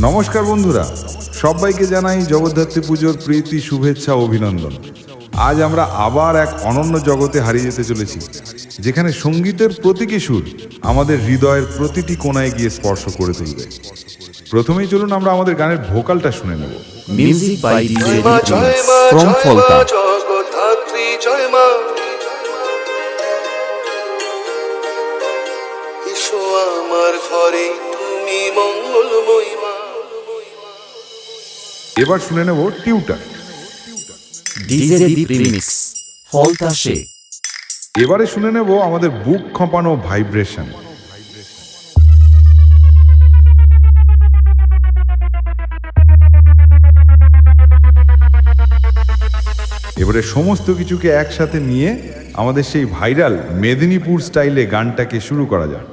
নমস্কার বন্ধুরা, সবাইকে জানাই জগদ্ধাত্রী পুজোর প্রীতি, শুভেচ্ছা, অভিনন্দন। আজ আমরা আবার এক অনন্য জগতে হারিয়ে যেতে চলেছি, যেখানে সঙ্গীতের প্রতীকী সুর আমাদের হৃদয়ের প্রতিটি কোণায় গিয়ে স্পর্শ করে তুলবে। প্রথমেই চলুন আমরা আমাদের গানের ভোকালটা শুনে নেব। Music by DJ from Falta. Jagaddhatri জয় মা, এসো আমার ঘরে তুমি মঙ্গলময়ী মা। এবার শুনে নেব টিউটার। ডিজে দীপ রিমিক্স ফলতা সে। এবারে শুনে নেব আমাদের বুক খপানো ভাইব্রেশন। এবারে সমস্ত কিছুকে একসাথে নিয়ে আমাদের সেই ভাইরাল মেদিনীপুর স্টাইলে গানটাকে শুরু করা যাক।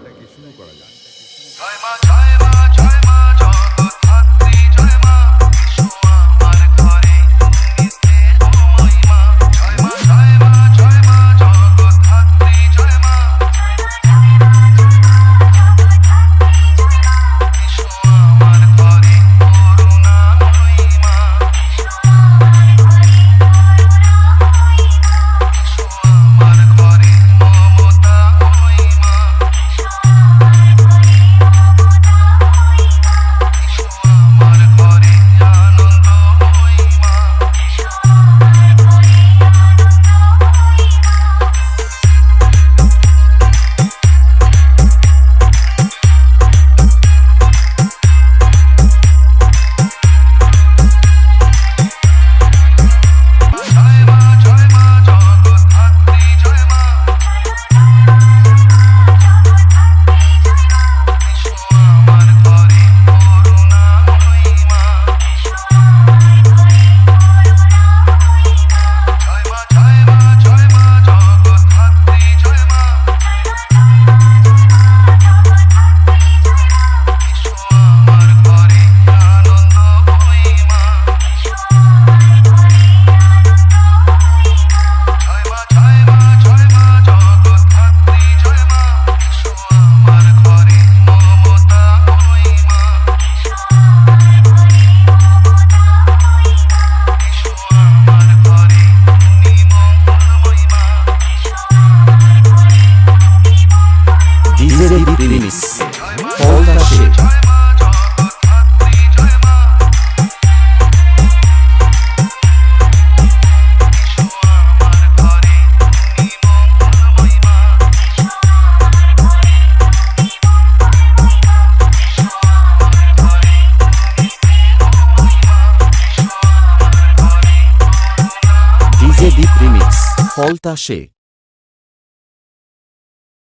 ডিজে দীপ রিমিক্স ফলতা সে।